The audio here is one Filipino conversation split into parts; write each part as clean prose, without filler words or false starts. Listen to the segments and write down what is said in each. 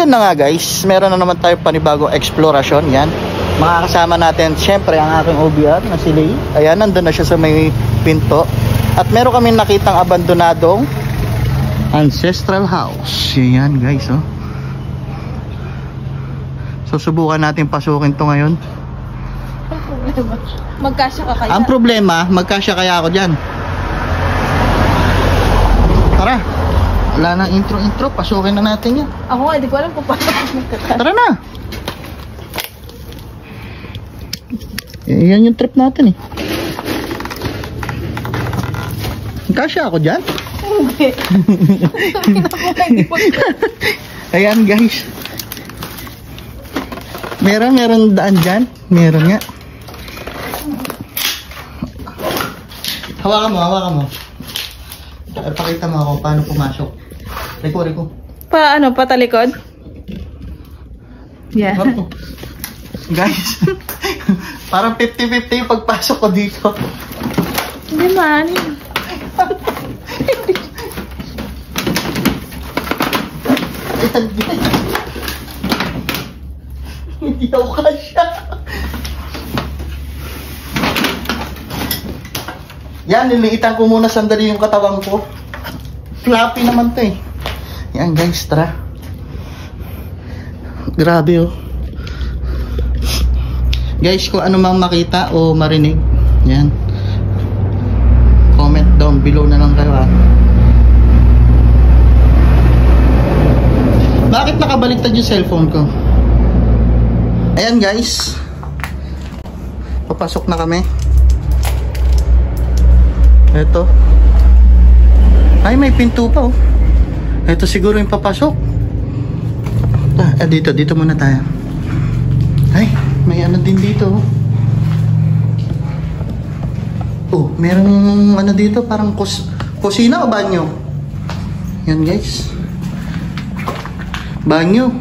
ayun na nga guys, meron na naman tayo panibagong explorasyon. Yan, makakasama natin syempre ang aking OBR na si Lay. Ayan, nandun na siya sa may pinto. At meron kami nakitang abandonadong ancestral house. Yan guys, oh. So subukan natin pasukin to ngayon. Magkasya ka kaya? Ang problema, magkasya kaya ako dyan. Tara, wala nang intro, pasukin na natin yan. Ako nga, di ko alam kung paano magkakasya. Tara na. Yan yung trip natin eh. Magkasya ako dyan? Hindi. Ayan guys. Meron daan dyan. Meron nga. Hawakan mo. Pakita mo ako paano pumasok. Reko. Paano? Patalikod? Yeah. Guys, parang 50-50 yung pagpasok ko dito. Hindi man. Hindi ako kasya. Yan, niliitan ko muna sandali yung katawan ko. Floppy naman to eh. Yan guys, tara. Grabe oh. Guys, kung ano mang makita o marinig, yan, comment down below na lang kayo ha. Bakit nakabaliktad yung cellphone ko? Ayan guys, papasok na kami. Eto. Ay, may pinto pa oh. Eto siguro yung papasok. Dito muna tayo. Ay, may ano din dito. Oh, merong ano dito, parang kusina o banyo? Yan guys. Banyo.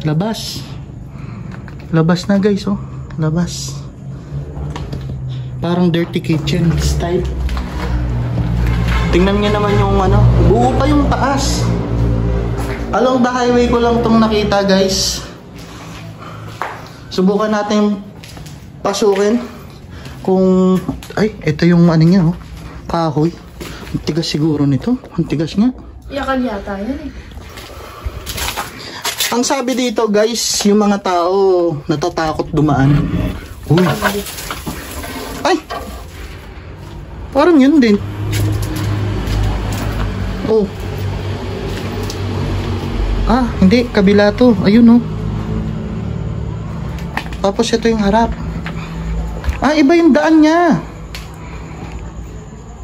Labas na guys, oh. Labas. Parang dirty kitchen style. Tingnan niyo naman yung ano, buo pa yung taas. Along the highway ko lang tong nakita guys. Subukan natin pasukin. Kung, ay, ito yung ano niya, oh. Kahoy. Ang tigas siguro nito. Ang tigas nga. Iyakan yata yan eh. Ang sabi dito guys, yung mga tao natatakot dumaan. Uy. Ay! Parang yun din. Oh. Ah, hindi. Kabila to. Ayun oh. Tapos ito yung harap. Ah, iba yung daan niya.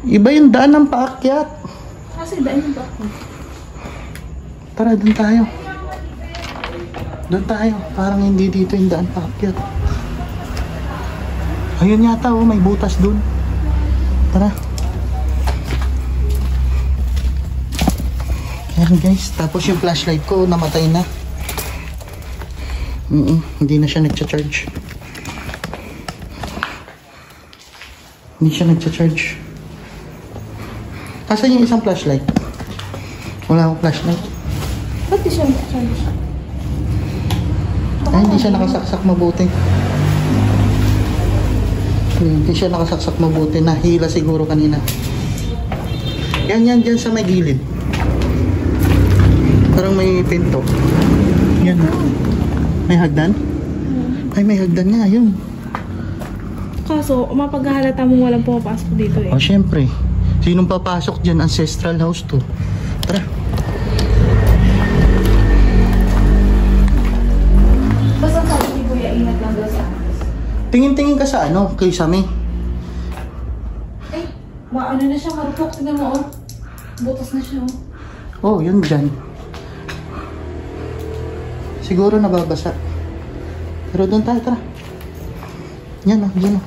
Iba yung daan ng paakyat. Kasi daan yung ba? Tara, doon tayo. Doon tayo. Parang hindi dito yung daan paakyat. Ayun yata oh, may butas doon. Tara. Ayan guys, tapos yung flashlight ko namatay na. Hindi na siya nagcha-charge. Hindi siya nagcha-charge. Asan yung isang flashlight? Wala akong flashlight. Ba't di siya nagcha-charge? Ay, hindi siya nakasaksak mabuti. Hindi siya nakasaksak mabuti. Nahila siguro kanina. Yan dyan sa may gilid. Parang may pinto. Yan na. May hagdan? Ay, may hagdan nga. Yun. Kaso, mapaghahalata mong walang pumapasok dito eh. O, syempre. Sinong papasok dyan? Ancestral house to. Tara. Basta sabi ni Kuya, ingat lang daw sa akin. Tingin-tingin ka sa ano? Kay Sami. Ay, ano na siya, marupok. Tignan mo, oh. Butas na siya, Oh, oh. yun dyan. Siguro nababasa. Pero doon tayo, tara. Yan o, yan o.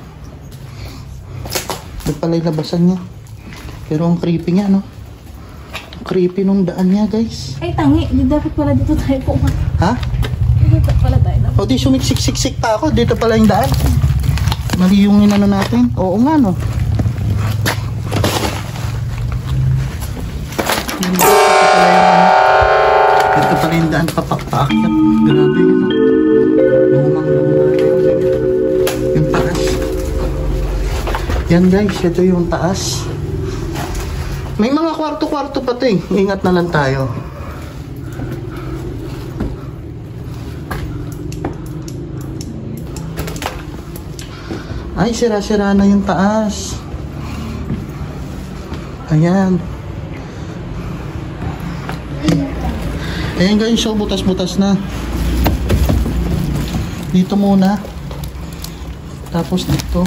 Doon pala yung labasan niya. Pero ang creepy niya, no? Ang creepy nung daan niya, guys. Ay, tangi. Di dapat pala dito tayo pumunta. Ha? Dito pala tayo dapat. O di sumiksik-siksik pa ako. Dito pala yung daan. Mali yung inano natin. Oo nga, no? Dito pala yung ano. rin daan papakpaakyat. Grabe yun. Lumang-luma yung taas. Yan guys, ito yung taas. May mga kwarto-kwarto pa ito eh. Ingat na lang tayo. Ay, sira-sira na yung taas. Ayan. Ayan guys, so butas-butas na. Dito muna. Tapos dito.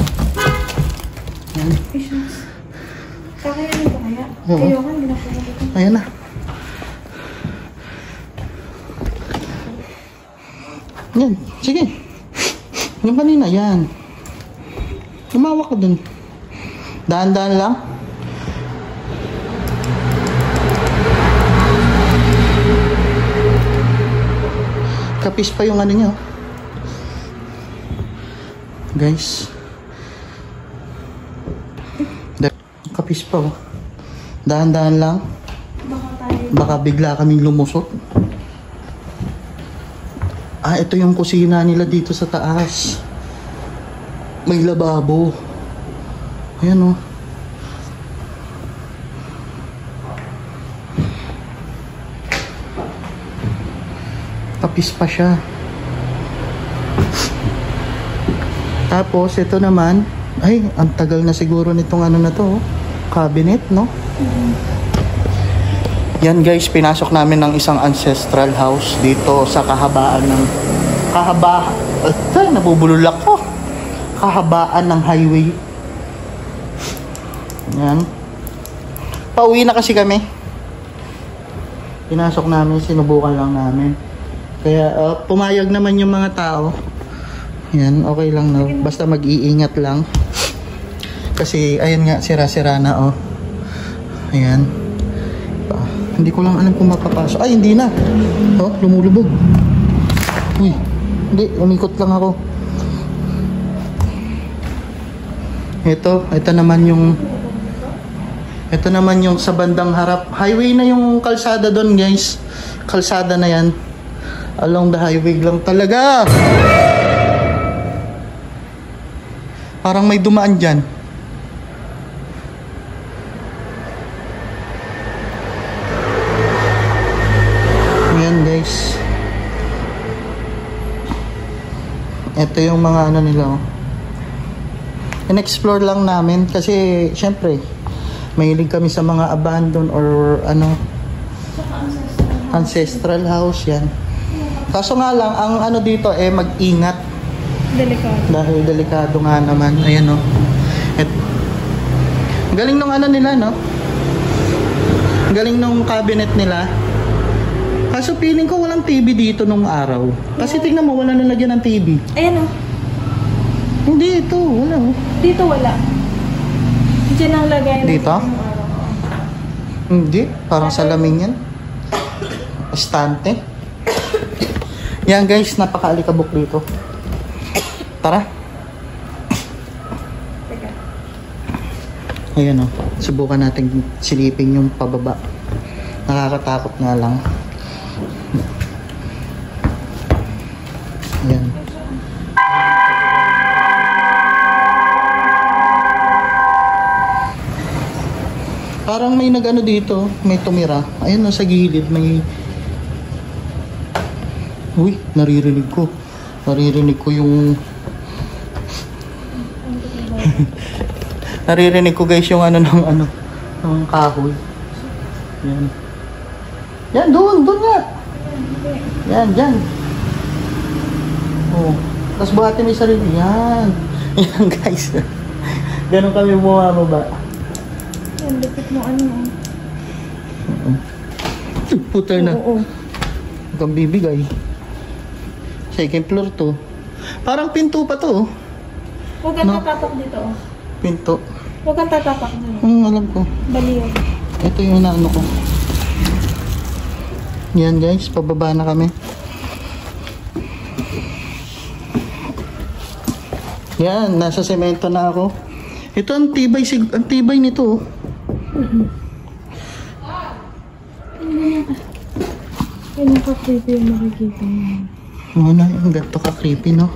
Ayan. Kakayanin ba kaya? Oo. Kayo ka, hindi na po ito. Ayan na. Yan, sige. Yung kanina, yan. Lumawak ka dun. Dahan-dahan lang. Kapis pa yung ano nyo. Guys. Kapis pa oh. Dahan-dahan lang. Baka bigla kaming lumusot. Ah, ito yung kusina nila dito sa taas. May lababo. Ayan oh. Kapis pa siya. Tapos ito naman, ay, ang tagal na siguro nitong ano na to, oh. Cabinet, no? Yan guys, pinasok namin ng isang ancestral house dito sa kahabaan ng nabubulol ako. Kahabaan ng highway. Yan. Pauwi na kasi kami. Pinasok namin, sinubukan lang namin. Kaya pumayag naman yung mga tao. Yan, okay lang na. Basta mag-iingat lang. Kasi ayun nga, sira-sira na oh. Ayan. Hindi ko lang alam kung makapasok. Ay, hindi na. Oh, lumulubog. Uy, hindi, umikot lang ako. Ito naman yung sa bandang harap. Highway na yung kalsada doon, guys. Kalsada na yan. Along the highway lang talaga. Parang may dumaan dyan. Ayan, guys. Ito yung mga ano nila, oh. In-explore lang namin kasi syempre mahilig kami sa mga abandoned or ano ancestral house yan. Kaso nga lang ang ano dito mag-ingat. Delikado. Dahil delikado nga naman. Ayan oh. Galing nung ano nila, no? Galing nung cabinet nila. Kaso feeling ko walang TV dito nung araw. Kasi tingnan mo, wala na lagyan ng TV. Ayan o. Hindi, ito. Wala oh. Dito wala. Diyan ang lagay. Dito? Hindi. Parang salamin yan. Estante. Yan guys, napaka-alikabok dito. Tara. Ayan o. Subukan natin silipin yung pababa. Nakakatakot nga lang. Ayan. Parang may nag-ano dito, may tumira. Ayan o, sa gilid may... Uy, naririnig ko. Naririnig ko yung... Naririnig ko guys yung ano ng kahoy. Yan. Yan, doon nga. Yan, dyan. Oh. Tapos buhati may sarili. Yan. Yan guys. Ganun kami bumababa. Yan, dikit mo ano. Puta na. Oo. Huwag kang bibigay. Second floor to. Parang pinto pa to. Huwag kang tatapak dito. Oh. Pinto. Huwag kang tatapak dito. Alam ko. Baliw. Ito yung naano ko. Yan guys, pababa na kami. Yan, nasa semento na ako. Ito ang tibay nito. Ganyan ka-creepy yung makikita mo. Wala yung ganito ka-creepy, no?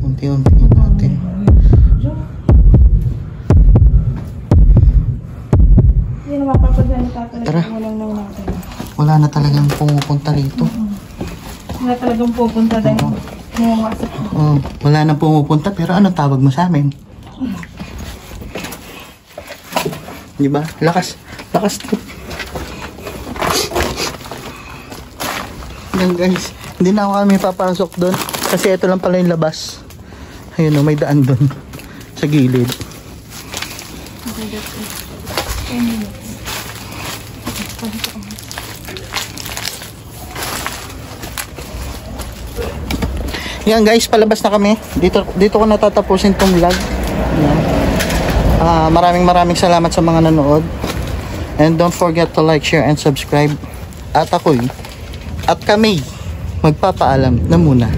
Unti-unti natin. Hindi na mapapadala tatalaga Tara. mo lang natin. Wala na talagang pumupunta rito. Wala talagang pupunta dahil humasok. Oh, wala na pumupunta pero anong tawag mo sa amin? Di ba? Lakas. Lakas to. Yan guys. Hindi na ako kami papasok doon. Kasi ito lang pala yung labas. Ayun o, may daan doon. Sa gilid. Okay, that's it. 10 minutes. Yan guys, palabas na kami. Dito ko natatapusin tong vlog. Yan. Maraming salamat sa mga nanood. And don't forget to like, share, and subscribe. At ako'y, at kami, magpapaalam na muna.